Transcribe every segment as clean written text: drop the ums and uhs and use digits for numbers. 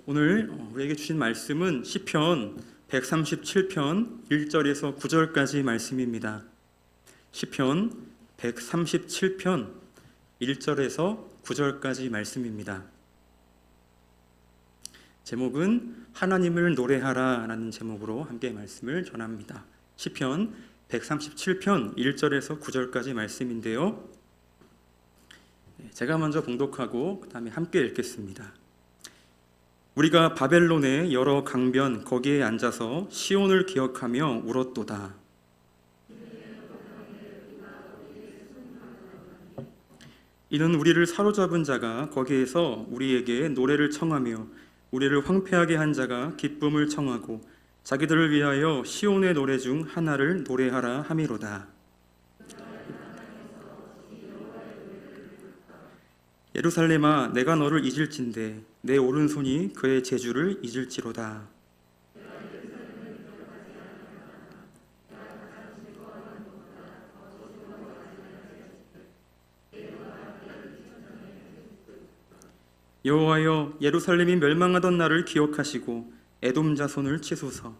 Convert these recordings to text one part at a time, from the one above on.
오늘 우리에게 주신 말씀은 시편 137편 1절에서 9절까지 말씀입니다. 시편 137편 1절에서 9절까지 말씀입니다. 제목은 하나님을 노래하라 라는 제목으로 함께 말씀을 전합니다. 시편 137편 1절에서 9절까지 말씀인데요. 제가 먼저 봉독하고 그 다음에 함께 읽겠습니다. 우리가 바벨론의 여러 강변 거기에 앉아서 시온을 기억하며 울었도다. 이는 우리를 사로잡은 자가 거기에서 우리에게 노래를 청하며 우리를 황폐하게 한 자가 기쁨을 청하고 자기들을 위하여 시온의 노래 중 하나를 노래하라 함이로다. 예루살렘아, 내가 너를 잊을진대 내 오른손이 그의 재주를 잊을지로다. 여호와여, 예루살렘이 멸망하던 날을 기억하시고 에돔 자손을 치소서.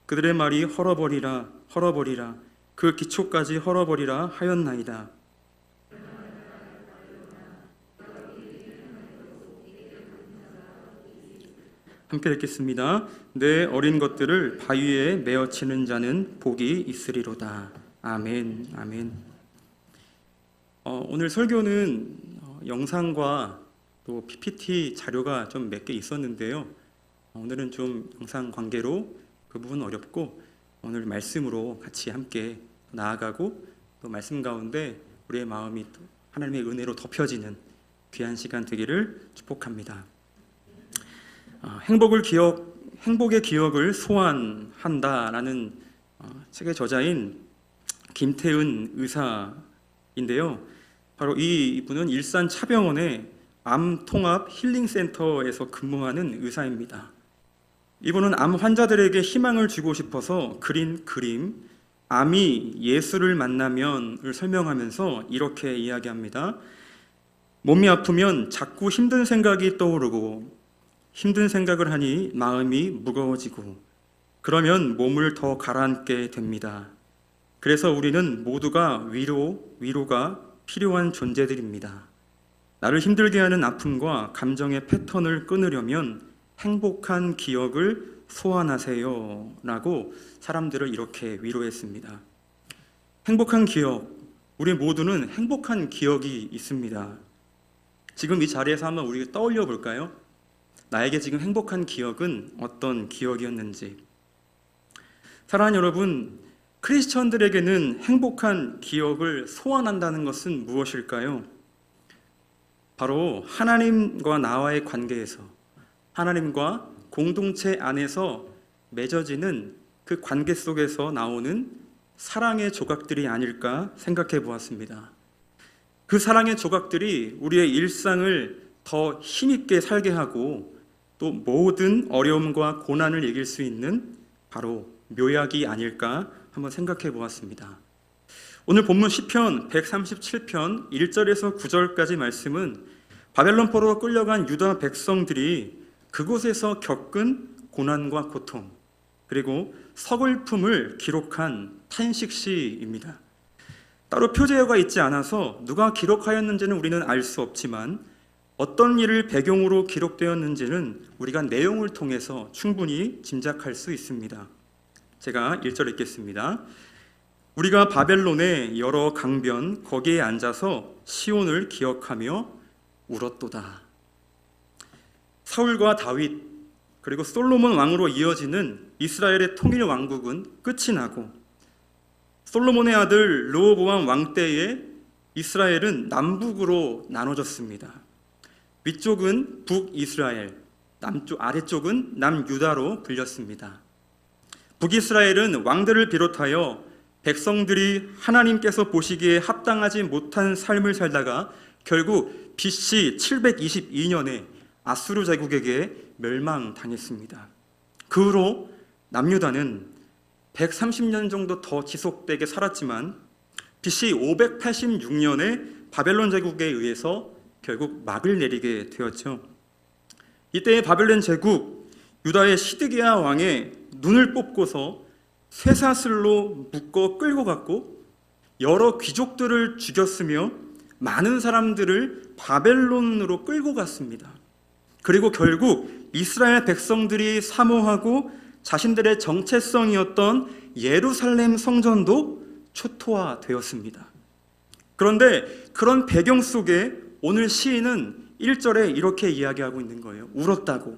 그들의 말이 헐어버리라 헐어버리라 그 기초까지 헐어버리라 하였나이다. 함께 읽겠습니다. 내 어린 것들을 바위에 메어치는 자는 복이 있으리로다. 아멘. 아멘. 오늘 설교는 영상과 또 PPT 자료가 좀 몇 개 있었는데요. 오늘은 좀 영상 관계로 그 부분은 어렵고 오늘 말씀으로 같이 함께 나아가고 또 말씀 가운데 우리의 마음이 또 하나님의 은혜로 덮여지는 귀한 시간 되기를 축복합니다. 행복의 기억을 소환한다라는 책의 저자인 김태은 의사인데요. 바로 이분은 일산 차병원의 암통합 힐링센터에서 근무하는 의사입니다. 이분은 암 환자들에게 희망을 주고 싶어서 그린 그림 암이 예수를 만나면을 설명하면서 이렇게 이야기합니다. 몸이 아프면 자꾸 힘든 생각이 떠오르고 힘든 생각을 하니 마음이 무거워지고 그러면 몸을 더 가라앉게 됩니다. 그래서 우리는 모두가 위로가 필요한 존재들입니다. 나를 힘들게 하는 아픔과 감정의 패턴을 끊으려면 행복한 기억을 소환하세요 라고 사람들을 이렇게 위로했습니다. 행복한 기억, 우리 모두는 행복한 기억이 있습니다. 지금 이 자리에서 한번 우리 떠올려 볼까요? 나에게 지금 행복한 기억은 어떤 기억이었는지. 사랑하는 여러분, 크리스천들에게는 행복한 기억을 소환한다는 것은 무엇일까요? 바로 하나님과 나와의 관계에서 하나님과 공동체 안에서 맺어지는 그 관계 속에서 나오는 사랑의 조각들이 아닐까 생각해 보았습니다. 그 사랑의 조각들이 우리의 일상을 더 힘있게 살게 하고 또 모든 어려움과 고난을 이길 수 있는 바로 묘약이 아닐까 한번 생각해 보았습니다. 오늘 본문 시편 137편 1절에서 9절까지 말씀은 바벨론 포로로 끌려간 유다 백성들이 그곳에서 겪은 고난과 고통 그리고 서글픔을 기록한 탄식시입니다. 따로 표제어가 있지 않아서 누가 기록하였는지는 우리는 알 수 없지만 어떤 일을 배경으로 기록되었는지는 우리가 내용을 통해서 충분히 짐작할 수 있습니다. 제가 1절 읽겠습니다. 우리가 바벨론의 여러 강변 거기에 앉아서 시온을 기억하며 울었도다. 사울과 다윗 그리고 솔로몬 왕으로 이어지는 이스라엘의 통일 왕국은 끝이 나고 솔로몬의 아들 르호보암 왕 때에 이스라엘은 남북으로 나눠졌습니다. 위쪽은 북이스라엘, 아래쪽은 남유다로 불렸습니다. 북이스라엘은 왕들을 비롯하여 백성들이 하나님께서 보시기에 합당하지 못한 삶을 살다가 결국 BC 722년에 아수르 제국에게 멸망당했습니다. 그 후로 남유다는 130년 정도 더 지속되게 살았지만 BC 586년에 바벨론 제국에 의해서 결국 막을 내리게 되었죠. 이때의 바벨론 제국 유다의 시드기야 왕의 눈을 뽑고서 쇠사슬로 묶어 끌고 갔고 여러 귀족들을 죽였으며 많은 사람들을 바벨론으로 끌고 갔습니다. 그리고 결국 이스라엘 백성들이 사모하고 자신들의 정체성이었던 예루살렘 성전도 초토화되었습니다. 그런데 그런 배경 속에 오늘 시인은 1절에 이렇게 이야기하고 있는 거예요. 울었다고.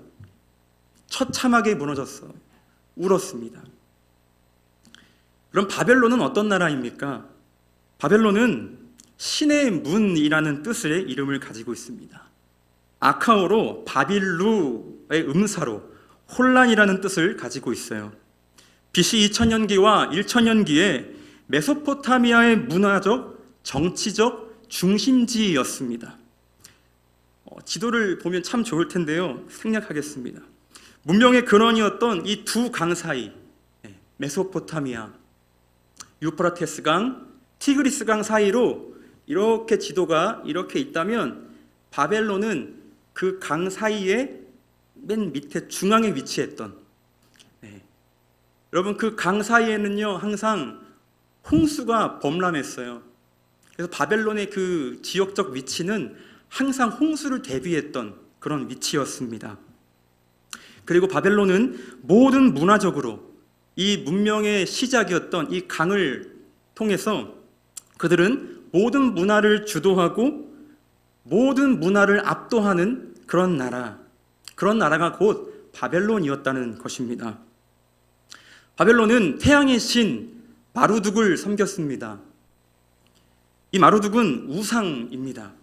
처참하게 무너졌어. 울었습니다. 그럼 바벨론은 어떤 나라입니까? 바벨론은 신의 문이라는 뜻의 이름을 가지고 있습니다. 아카오로 바빌루의 음사로 혼란이라는 뜻을 가지고 있어요. BC 2000년기와 1000년기에 메소포타미아의 문화적, 정치적 중심지였습니다. 지도를 보면 참 좋을 텐데요. 생략하겠습니다. 문명의 근원이었던 이 두 강 사이, 메소포타미아, 유프라테스 강, 티그리스 강 사이로 이렇게 지도가 이렇게 있다면 바벨론은 그 강 사이에 맨 밑에 중앙에 위치했던, 여러분 그 강 사이에는요 항상 홍수가 범람했어요. 그래서 바벨론의 그 지역적 위치는 항상 홍수를 대비했던 그런 위치였습니다. 그리고 바벨론은 모든 문화적으로 이 문명의 시작이었던 이 강을 통해서 그들은 모든 문화를 주도하고 모든 문화를 압도하는 그런 나라가 곧 바벨론이었다는 것입니다. 바벨론은 태양의 신 마루둑을 섬겼습니다. 이 마루둑은 우상입니다.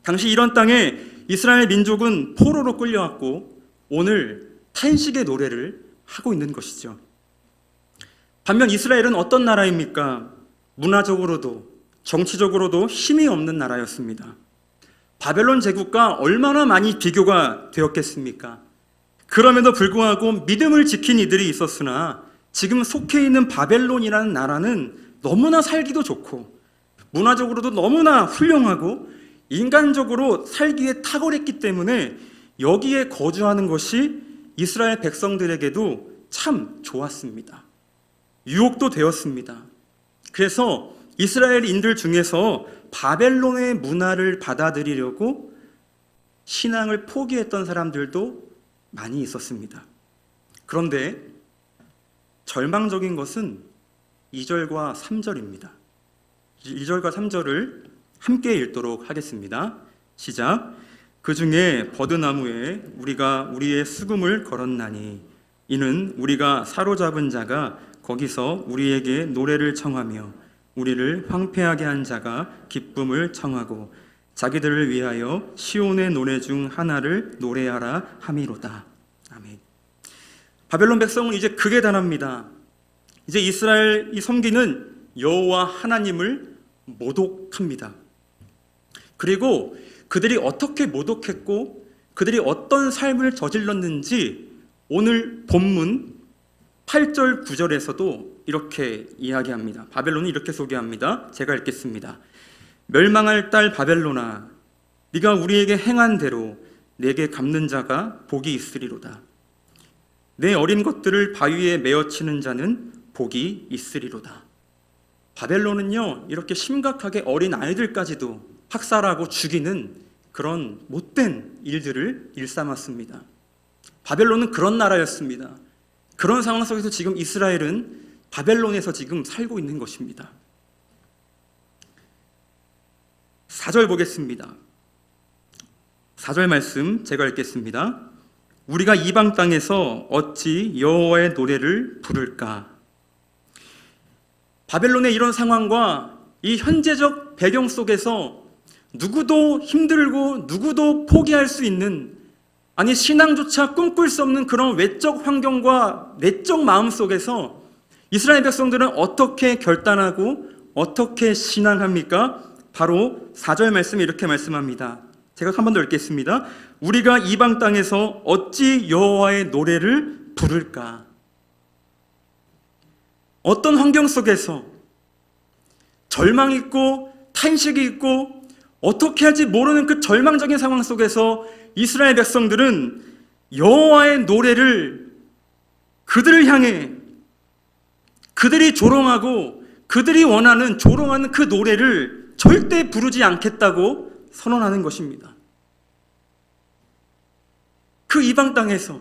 당시 이런 땅에 이스라엘 민족은 포로로 끌려왔고 오늘 탄식의 노래를 하고 있는 것이죠. 반면 이스라엘은 어떤 나라입니까? 문화적으로도 정치적으로도 힘이 없는 나라였습니다. 바벨론 제국과 얼마나 많이 비교가 되었겠습니까? 그럼에도 불구하고 믿음을 지킨 이들이 있었으나 지금 속해 있는 바벨론이라는 나라는 너무나 살기도 좋고 문화적으로도 너무나 훌륭하고 인간적으로 살기에 탁월했기 때문에 여기에 거주하는 것이 이스라엘 백성들에게도 참 좋았습니다. 유혹도 되었습니다. 그래서 이스라엘인들 중에서 바벨론의 문화를 받아들이려고 신앙을 포기했던 사람들도 많이 있었습니다. 그런데 절망적인 것은 2절과 3절입니다. 2절과 3절을 함께 읽도록 하겠습니다. 시작. 그 중에 버드나무에 우리가 우리의 수금을 걸었나니 이는 우리가 사로잡은 자가 거기서 우리에게 노래를 청하며 우리를 황폐하게 한 자가 기쁨을 청하고 자기들을 위하여 시온의 노래 중 하나를 노래하라 함이로다. 아멘. 바벨론 백성은 이제 극에 달합니다. 이제 이스라엘이 섬기는 여호와 하나님을 모독합니다. 그리고 그들이 어떻게 모독했고 그들이 어떤 삶을 저질렀는지 오늘 본문 8절 9절에서도 이렇게 이야기합니다. 바벨론은 이렇게 소개합니다. 제가 읽겠습니다. 멸망할 딸 바벨론아, 네가 우리에게 행한 대로 내게 갚는 자가 복이 있으리로다. 내 어린 것들을 바위에 메어치는 자는 복이 있으리로다. 바벨론은요 이렇게 심각하게 어린 아이들까지도 학살하고 죽이는 그런 못된 일들을 일삼았습니다. 바벨론은 그런 나라였습니다. 그런 상황 속에서 지금 이스라엘은 바벨론에서 지금 살고 있는 것입니다. 4절 보겠습니다. 4절 말씀 제가 읽겠습니다. 우리가 이방 땅에서 어찌 여호와의 노래를 부를까? 바벨론의 이런 상황과 이 현재적 배경 속에서 누구도 힘들고 누구도 포기할 수 있는, 아니 신앙조차 꿈꿀 수 없는 그런 외적 환경과 내적 마음 속에서 이스라엘 백성들은 어떻게 결단하고 어떻게 신앙합니까? 바로 4절 말씀에 이렇게 말씀합니다. 제가 한 번 더 읽겠습니다. 우리가 이방 땅에서 어찌 여호와의 노래를 부를까? 어떤 환경 속에서 절망이 있고 탄식이 있고 어떻게 할지 모르는 그 절망적인 상황 속에서 이스라엘 백성들은 여호와의 노래를 그들을 향해 그들이 조롱하고 그들이 원하는 조롱하는 그 노래를 절대 부르지 않겠다고 선언하는 것입니다. 그 이방 땅에서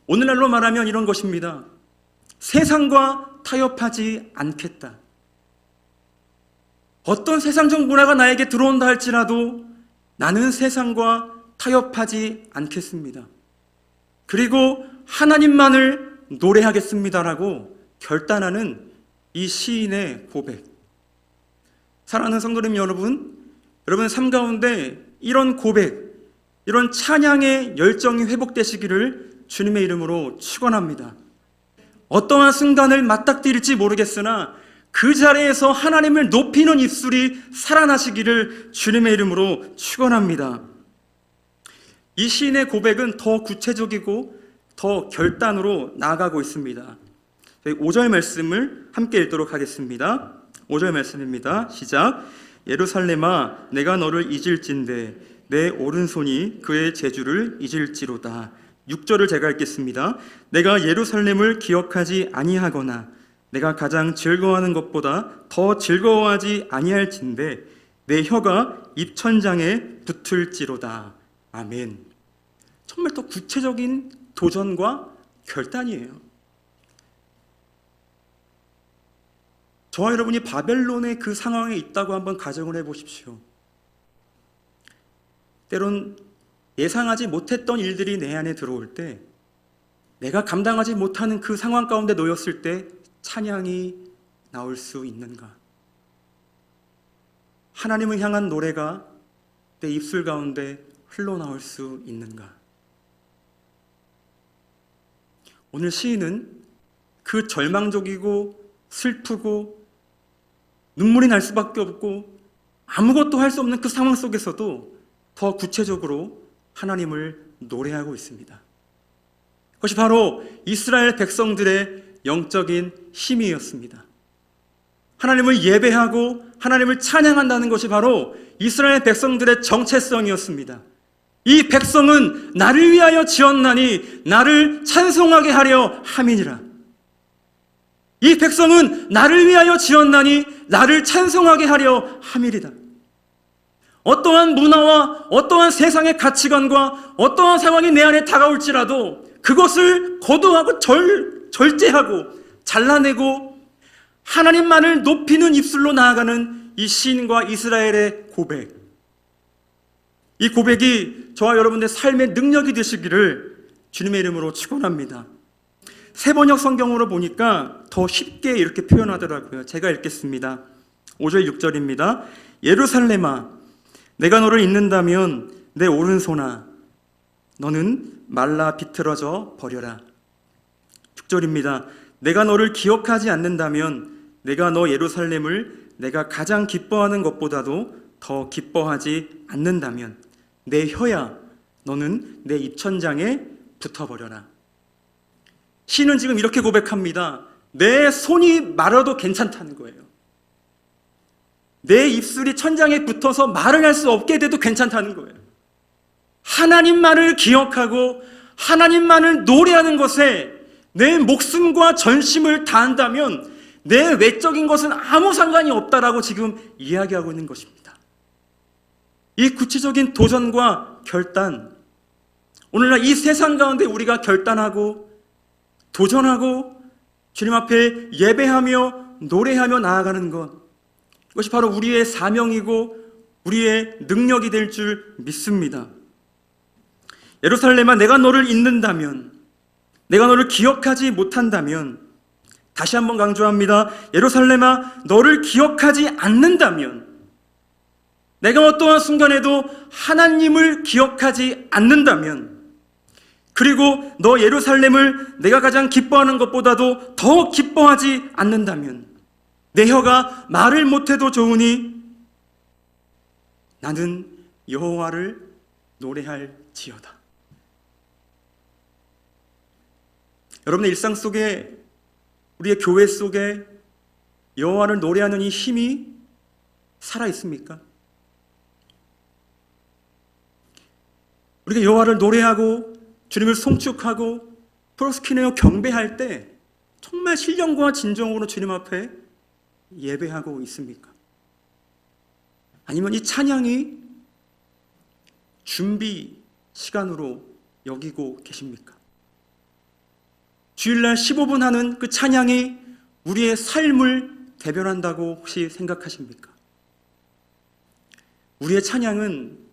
오늘날로 말하면 이런 것입니다. 세상과 타협하지 않겠다. 어떤 세상적 문화가 나에게 들어온다 할지라도 나는 세상과 타협하지 않겠습니다. 그리고 하나님만을 노래하겠습니다라고 결단하는 이 시인의 고백. 사랑하는 성도님 여러분, 여러분의 삶 가운데 이런 고백, 이런 찬양의 열정이 회복되시기를 주님의 이름으로 축원합니다. 어떠한 순간을 맞닥뜨릴지 모르겠으나 그 자리에서 하나님을 높이는 입술이 살아나시기를 주님의 이름으로 축원합니다. 이 시인의 고백은 더 구체적이고 더 결단으로 나아가고 있습니다. 저희 5절 말씀을 함께 읽도록 하겠습니다. 5절 말씀입니다. 시작. 예루살렘아 내가 너를 잊을진대 내 오른손이 그의 재주를 잊을지로다. 6절을 제가 읽겠습니다. 내가 예루살렘을 기억하지 아니하거나 내가 가장 즐거워하는 것보다 더 즐거워하지 아니할진대 내 혀가 입천장에 붙을지로다. 아멘. 정말 더 구체적인 도전과 결단이에요. 저와 여러분이 바벨론의 그 상황에 있다고 한번 가정을 해보십시오. 때론 예상하지 못했던 일들이 내 안에 들어올 때 내가 감당하지 못하는 그 상황 가운데 놓였을 때 찬양이 나올 수 있는가? 하나님을 향한 노래가 내 입술 가운데 흘러나올 수 있는가? 오늘 시인은 그 절망적이고 슬프고 눈물이 날 수밖에 없고 아무것도 할 수 없는 그 상황 속에서도 더 구체적으로 하나님을 노래하고 있습니다. 그것이 바로 이스라엘 백성들의 영적인 힘이었습니다. 하나님을 예배하고 하나님을 찬양한다는 것이 바로 이스라엘 백성들의 정체성이었습니다. 이 백성은 나를 위하여 지었나니 나를 찬송하게 하려 함이니라. 이 백성은 나를 위하여 지었나니 나를 찬송하게 하려 함이리다. 어떠한 문화와 어떠한 세상의 가치관과 어떠한 상황이 내 안에 다가올지라도 그것을 거두하고 절제하고 잘라내고 하나님만을 높이는 입술로 나아가는 이 시인과 이스라엘의 고백. 이 고백이 저와 여러분의 삶의 능력이 되시기를 주님의 이름으로 축원합니다. 새번역 성경으로 보니까 더 쉽게 이렇게 표현하더라고요. 제가 읽겠습니다. 5절 6절입니다. 예루살렘아 내가 너를 잊는다면 내 오른손아 너는 말라 비틀어져 버려라. 6절입니다. 내가 너를 기억하지 않는다면 내가 너 예루살렘을 내가 가장 기뻐하는 것보다도 더 기뻐하지 않는다면 내 혀야 너는 내 입천장에 붙어버려라. 시는 지금 이렇게 고백합니다. 내 손이 마려도 괜찮다는 거예요. 내 입술이 천장에 붙어서 말을 할 수 없게 돼도 괜찮다는 거예요. 하나님만을 기억하고 하나님만을 노래하는 것에 내 목숨과 전심을 다한다면 내 외적인 것은 아무 상관이 없다라고 지금 이야기하고 있는 것입니다. 이 구체적인 도전과 결단, 오늘날 이 세상 가운데 우리가 결단하고 도전하고 주님 앞에 예배하며 노래하며 나아가는 것, 이것이 바로 우리의 사명이고 우리의 능력이 될 줄 믿습니다. 예루살렘아 내가 너를 잊는다면, 내가 너를 기억하지 못한다면, 다시 한번 강조합니다. 예루살렘아 너를 기억하지 않는다면, 내가 어떠한 순간에도 하나님을 기억하지 않는다면, 그리고 너 예루살렘을 내가 가장 기뻐하는 것보다도 더 기뻐하지 않는다면, 내 혀가 말을 못해도 좋으니 나는 여호와를 노래할지어다. 여러분의 일상 속에, 우리의 교회 속에 여호와를 노래하는 이 힘이 살아 있습니까? 우리가 여호와를 노래하고 주님을 송축하고 프로스키네어 경배할 때 정말 신령과 진정으로 주님 앞에 예배하고 있습니까? 아니면 이 찬양이 준비 시간으로 여기고 계십니까? 주일날 15분 하는 그 찬양이 우리의 삶을 대변한다고 혹시 생각하십니까? 우리의 찬양은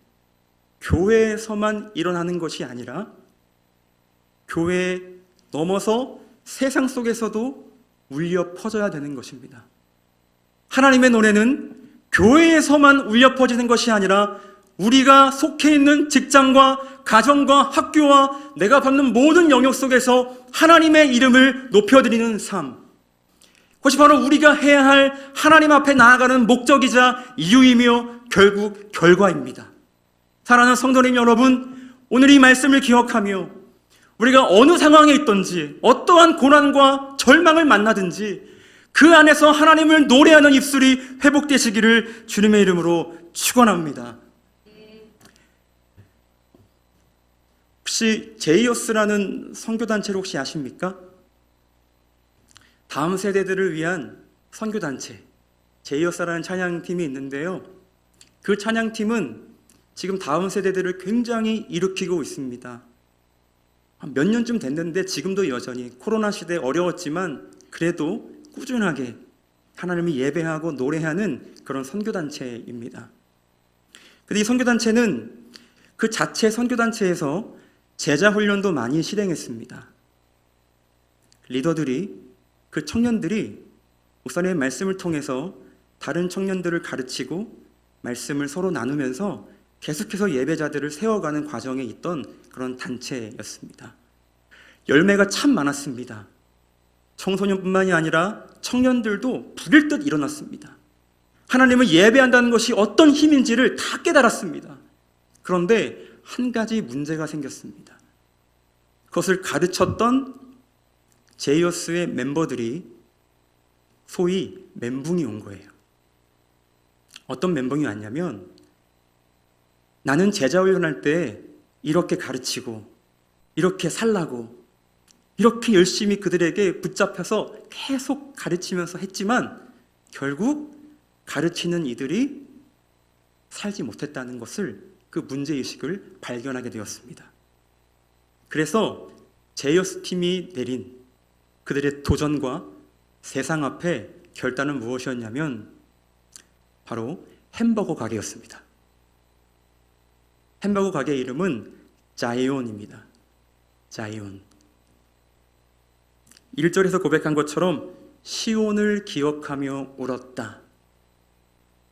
교회에서만 일어나는 것이 아니라 교회 넘어서 세상 속에서도 울려 퍼져야 되는 것입니다. 하나님의 노래는 교회에서만 울려 퍼지는 것이 아니라 우리가 속해 있는 직장과 가정과 학교와 내가 받는 모든 영역 속에서 하나님의 이름을 높여드리는 삶, 그것이 바로 우리가 해야 할 하나님 앞에 나아가는 목적이자 이유이며 결국 결과입니다. 사랑하는 성도님 여러분, 오늘 이 말씀을 기억하며 우리가 어느 상황에 있든지 어떠한 고난과 절망을 만나든지 그 안에서 하나님을 노래하는 입술이 회복되시기를 주님의 이름으로 축원합니다. 혹시 제이어스라는 선교단체를 혹시 아십니까? 다음 세대들을 위한 선교단체 제이어스라는 찬양팀이 있는데요. 그 찬양팀은 지금 다음 세대들을 굉장히 일으키고 있습니다. 몇 년쯤 됐는데 지금도 여전히 코로나 시대에 어려웠지만 그래도 꾸준하게 하나님을 예배하고 노래하는 그런 선교단체입니다. 근데 이 선교단체는 그 자체 선교단체에서 제자훈련도 많이 실행했습니다. 리더들이, 그 청년들이 목사님의 말씀을 통해서 다른 청년들을 가르치고 말씀을 서로 나누면서 계속해서 예배자들을 세워가는 과정에 있던 그런 단체였습니다. 열매가 참 많았습니다. 청소년뿐만이 아니라 청년들도 불일 듯 일어났습니다. 하나님을 예배한다는 것이 어떤 힘인지를 다 깨달았습니다. 그런데 한 가지 문제가 생겼습니다. 그것을 가르쳤던 제이어스의 멤버들이 소위 멘붕이 온 거예요. 어떤 멘붕이 왔냐면, 나는 제자훈련할 때 이렇게 가르치고 이렇게 살라고 이렇게 열심히 그들에게 붙잡혀서 계속 가르치면서 했지만 결국 가르치는 이들이 살지 못했다는 것을, 그 문제의식을 발견하게 되었습니다. 그래서 제이어스 팀이 내린 그들의 도전과 세상 앞에 결단은 무엇이었냐면 바로 햄버거 가게였습니다. 햄버거 가게의 이름은 자이온입니다. 자이온. 1절에서 고백한 것처럼 시온을 기억하며 울었다.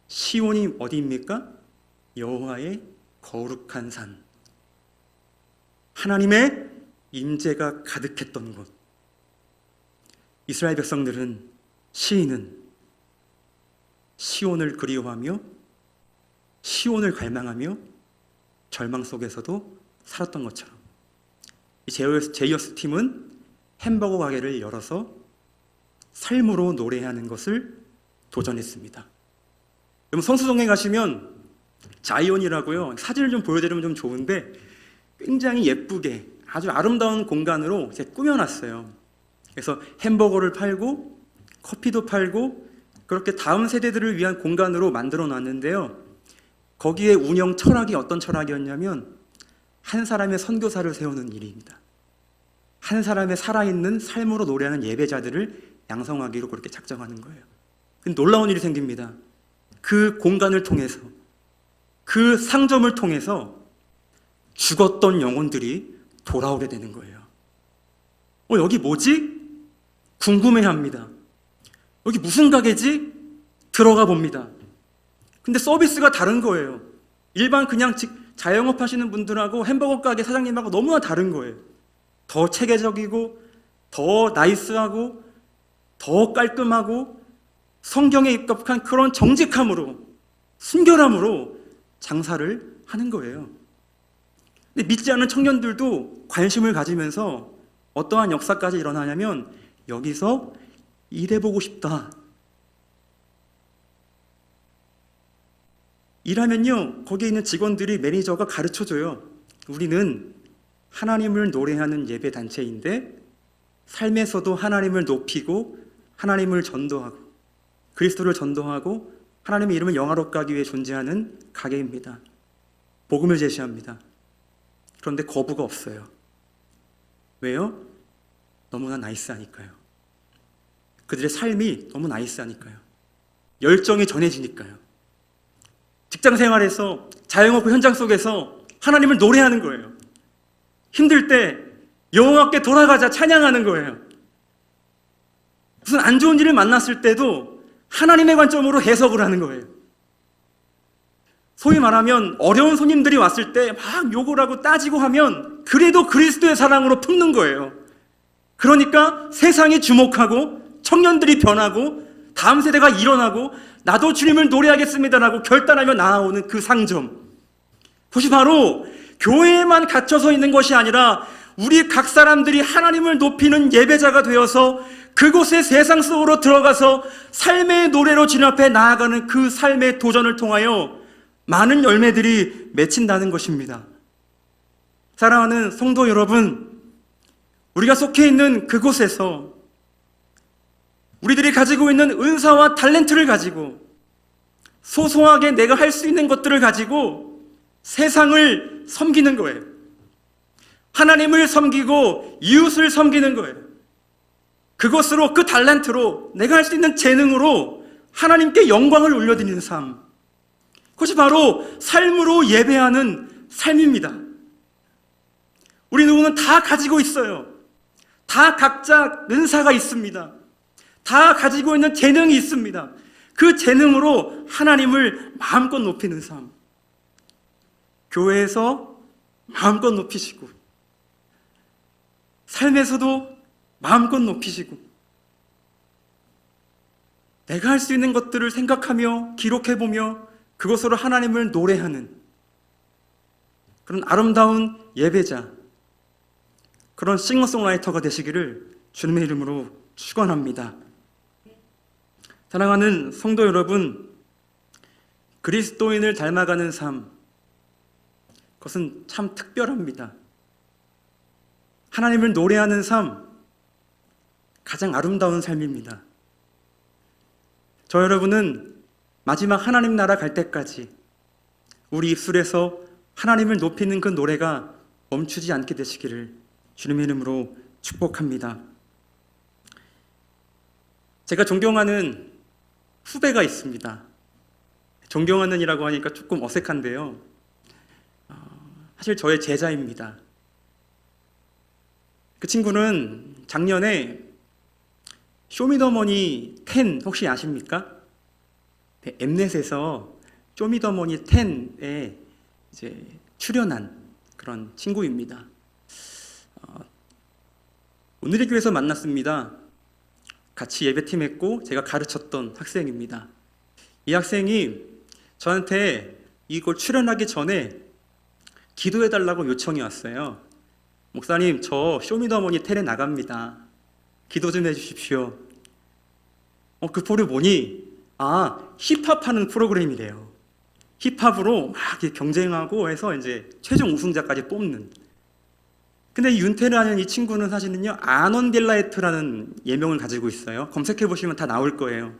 시온이 어디입니까? 여호와의 거룩한 산, 하나님의 임재가 가득했던 곳. 이스라엘 백성들은, 시인은 시온을 그리워하며 시온을 갈망하며 절망 속에서도 살았던 것처럼 이 제이어스 팀은 햄버거 가게를 열어서 삶으로 노래하는 것을 도전했습니다. 여러분, 성수동에 가시면 자이온이라고요, 사진을 좀 보여드리면 좀 좋은데 굉장히 예쁘게 아주 아름다운 공간으로 이제 꾸며놨어요. 그래서 햄버거를 팔고 커피도 팔고 그렇게 다음 세대들을 위한 공간으로 만들어 놨는데요. 거기에 운영 철학이 어떤 철학이었냐면 한 사람의 선교사를 세우는 일입니다. 한 사람의 살아있는 삶으로 노래하는 예배자들을 양성하기로 그렇게 작정하는 거예요. 근데 놀라운 일이 생깁니다. 그 공간을 통해서, 그 상점을 통해서 죽었던 영혼들이 돌아오게 되는 거예요. 여기 뭐지? 궁금해합니다. 여기 무슨 가게지? 들어가 봅니다. 근데 서비스가 다른 거예요. 일반 그냥 자영업 하시는 분들하고 햄버거 가게 사장님하고 너무나 다른 거예요. 더 체계적이고 더 나이스하고 더 깔끔하고 성경에 입각한 그런 정직함으로, 순결함으로 장사를 하는 거예요. 근데 믿지 않는 청년들도 관심을 가지면서 어떠한 역사까지 일어나냐면 여기서 일해보고 싶다. 일하면요, 거기에 있는 직원들이, 매니저가 가르쳐줘요. 우리는 하나님을 노래하는 예배 단체인데 삶에서도 하나님을 높이고 하나님을 전도하고 그리스도를 전도하고 하나님의 이름을 영화롭게 하기 위해 존재하는 가게입니다. 복음을 제시합니다. 그런데 거부가 없어요. 왜요? 너무나 나이스하니까요. 그들의 삶이 너무 나이스하니까요. 열정이 전해지니까요. 직장 생활에서 자영업 현장 속에서 하나님을 노래하는 거예요. 힘들 때 여호와께 돌아가자 찬양하는 거예요. 무슨 안 좋은 일을 만났을 때도 하나님의 관점으로 해석을 하는 거예요. 소위 말하면 어려운 손님들이 왔을 때 막 욕을 하고 따지고 하면 그래도 그리스도의 사랑으로 품는 거예요. 그러니까 세상이 주목하고 청년들이 변하고 다음 세대가 일어나고 나도 주님을 노래하겠습니다라고 결단하며 나아오는 그 상점. 그것이 바로 교회에만 갇혀서 있는 것이 아니라 우리 각 사람들이 하나님을 높이는 예배자가 되어서 그곳의 세상 속으로 들어가서 삶의 노래로 주님 앞에 나아가는 그 삶의 도전을 통하여 많은 열매들이 맺힌다는 것입니다. 사랑하는 성도 여러분, 우리가 속해 있는 그곳에서 우리들이 가지고 있는 은사와 탤런트를 가지고 소소하게 내가 할 수 있는 것들을 가지고 세상을 섬기는 거예요. 하나님을 섬기고 이웃을 섬기는 거예요. 그것으로 그 탤런트로 내가 할 수 있는 재능으로 하나님께 영광을 올려드리는 삶. 그것이 바로 삶으로 예배하는 삶입니다. 우리 누구는 다 가지고 있어요. 다 각자 은사가 있습니다. 다 가지고 있는 재능이 있습니다. 그 재능으로 하나님을 마음껏 높이는 삶. 교회에서 마음껏 높이시고 삶에서도 마음껏 높이시고 내가 할 수 있는 것들을 생각하며 기록해보며 그것으로 하나님을 노래하는 그런 아름다운 예배자, 그런 싱어송라이터가 되시기를 주님의 이름으로 축원합니다. 사랑하는 성도 여러분, 그리스도인을 닮아가는 삶, 그것은 참 특별합니다. 하나님을 노래하는 삶, 가장 아름다운 삶입니다. 저 여러분은 마지막 하나님 나라 갈 때까지 우리 입술에서 하나님을 높이는 그 노래가 멈추지 않게 되시기를 주님의 이름으로 축복합니다. 제가 존경하는 후배가 있습니다. 존경하는이라고 하니까 조금 어색한데요. 사실 저의 제자입니다. 그 친구는 작년에 쇼미더머니 10 혹시 아십니까? 네, 엠넷에서 쇼미더머니 10에 이제 출연한 그런 친구입니다. 오늘의 교회에서 만났습니다. 같이 예배팀했고 제가 가르쳤던 학생입니다. 이 학생이 저한테 이걸 출연하기 전에 기도해달라고 요청이 왔어요. 목사님, 저 쇼미더머니 10에 나갑니다. 기도 좀 해주십시오. 그 프로그램이 뭐니? 힙합하는 프로그램이래요. 힙합으로 막 경쟁하고 해서 이제 최종 우승자까지 뽑는. 근데 이 윤태라는 이 친구는 사실은요, 아논딜라이트라는 예명을 가지고 있어요. 검색해보시면 다 나올 거예요.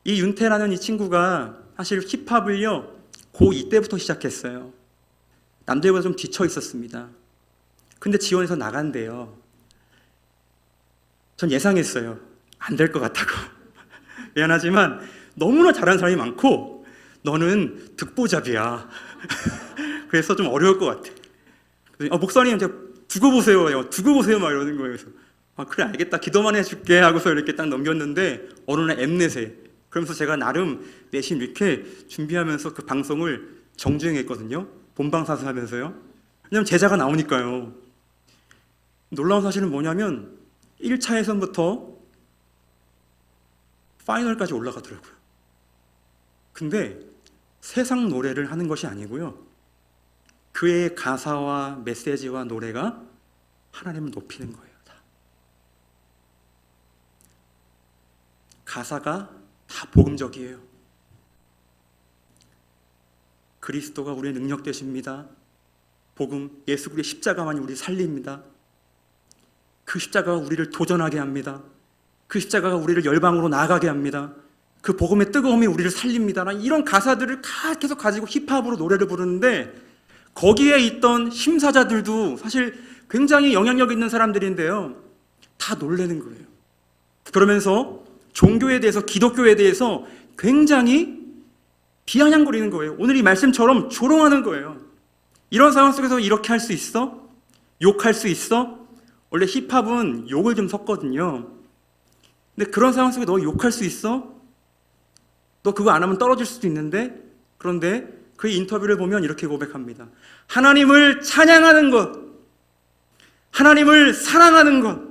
이 윤태라는 이 친구가 사실 힙합을요, 고2 때부터 시작했어요. 남들보다 좀 뒤쳐 있었습니다. 근데 지원해서 나간대요. 전 예상했어요. 안 될 것 같다고. 미안하지만 너무나 잘하는 사람이 많고 너는 득보잡이야. 그래서 좀 어려울 것 같아. 목사님, 제가 두고 보세요. 두고 보세요. 막 이러는 거예요. 그래서 그래, 알겠다. 기도만 해줄게. 하고서 이렇게 딱 넘겼는데 어느 날 엠넷에, 그러면서 제가 나름 내심 이렇게 준비하면서 그 방송을 정주행했거든요. 본방사수하면서요. 왜냐면 제자가 나오니까요. 놀라운 사실은 뭐냐면 1차 예선부터 파이널까지 올라가더라고요. 근데 세상 노래를 하는 것이 아니고요, 그의 가사와 메시지와 노래가 하나님을 높이는 거예요. 다. 가사가 다 복음적이에요. 그리스도가 우리의 능력 되십니다. 복음, 예수 그리스도의 십자가만이 우리를 살립니다. 그 십자가가 우리를 도전하게 합니다. 그 십자가가 우리를 열방으로 나아가게 합니다. 그 복음의 뜨거움이 우리를 살립니다. 이런 가사들을 계속 가지고 힙합으로 노래를 부르는데, 거기에 있던 심사자들도 사실 굉장히 영향력 있는 사람들인데요, 다 놀라는 거예요. 그러면서 종교에 대해서, 기독교에 대해서 굉장히 비아냥거리는 거예요. 오늘 이 말씀처럼 조롱하는 거예요. 이런 상황 속에서 이렇게 할 수 있어? 욕할 수 있어? 원래 힙합은 욕을 좀 섞거든요. 근데 그런 상황 속에 너 욕할 수 있어? 너 그거 안 하면 떨어질 수도 있는데? 그런데 그 인터뷰를 보면 이렇게 고백합니다. 하나님을 찬양하는 것, 하나님을 사랑하는 것,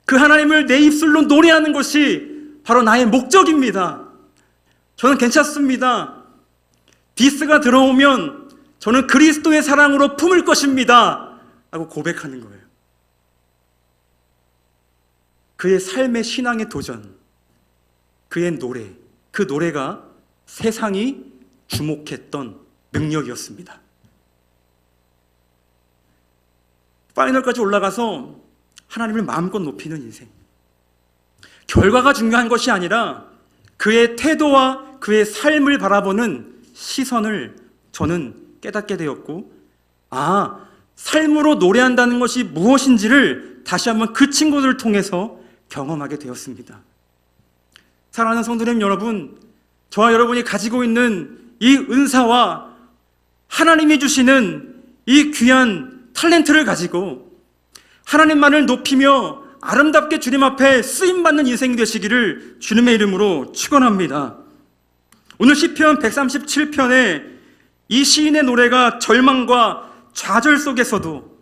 그 하나님을 내 입술로 노래하는 것이 바로 나의 목적입니다. 저는 괜찮습니다. 디스가 들어오면 저는 그리스도의 사랑으로 품을 것입니다 라고 고백하는 거예요. 그의 삶의 신앙의 도전, 그의 노래, 그 노래가 세상이 주목했던 능력이었습니다. 파이널까지 올라가서 하나님을 마음껏 높이는 인생. 결과가 중요한 것이 아니라 그의 태도와 그의 삶을 바라보는 시선을 저는 깨닫게 되었고, 삶으로 노래한다는 것이 무엇인지를 다시 한번 그 친구들을 통해서 경험하게 되었습니다. 사랑하는 성도님 여러분, 저와 여러분이 가지고 있는 이 은사와 하나님이 주시는 이 귀한 탤런트를 가지고 하나님만을 높이며 아름답게 주님 앞에 쓰임받는 인생이 되시기를 주님의 이름으로 축원합니다. 오늘 시편 137편에 이 시인의 노래가 절망과 좌절 속에서도,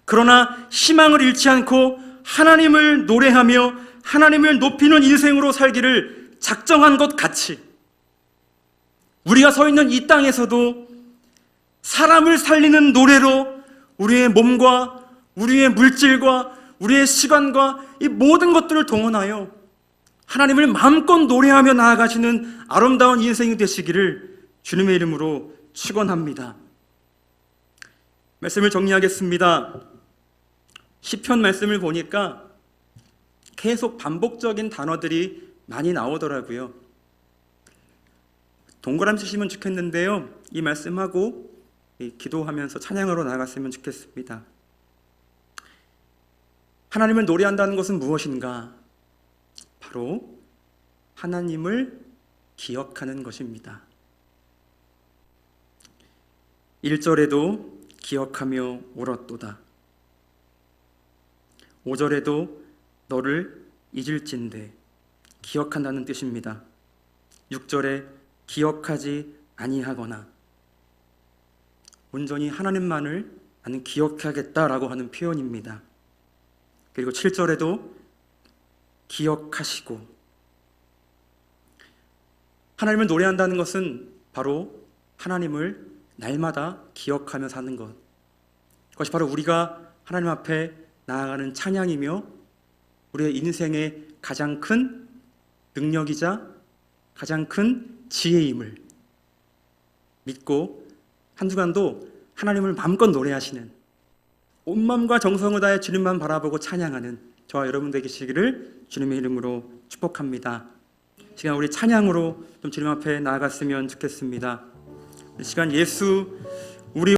그러나 희망을 잃지 않고 하나님을 노래하며 하나님을 높이는 인생으로 살기를 작정한 것 같이, 우리가 서 있는 이 땅에서도 사람을 살리는 노래로 우리의 몸과 우리의 물질과 우리의 시간과 이 모든 것들을 동원하여 하나님을 마음껏 노래하며 나아가시는 아름다운 인생이 되시기를 주님의 이름으로 축원합니다. 말씀을 정리하겠습니다. 시편 말씀을 보니까 계속 반복적인 단어들이 많이 나오더라고요. 동그라미 치시면 좋겠는데요, 이 말씀하고 기도하면서 찬양으로 나아갔으면 좋겠습니다. 하나님을 노래한다는 것은 무엇인가? 바로 하나님을 기억하는 것입니다. 1절에도 기억하며 울었도다. 5절에도 너를 잊을진대, 기억한다는 뜻입니다. 6절에 기억하지 아니하거나, 온전히 하나님만을 나는 기억하겠다라고 하는 표현입니다. 그리고 7절에도 기억하시고, 하나님을 노래한다는 것은 바로 하나님을 날마다 기억하며 사는 것, 그것이 바로 우리가 하나님 앞에 나아가는 찬양이며 우리의 인생의 가장 큰 능력이자 가장 큰 지혜임을 믿고 한 주간도 하나님을 마음껏 노래하시는, 온 마음과 정성을 다해 주님만 바라보고 찬양하는 저와 여러분 되시기를 주님의 이름으로 축복합니다. 시간 우리 찬양으로 좀 주님 앞에 나아갔으면 좋겠습니다. 이 시간 예수 우리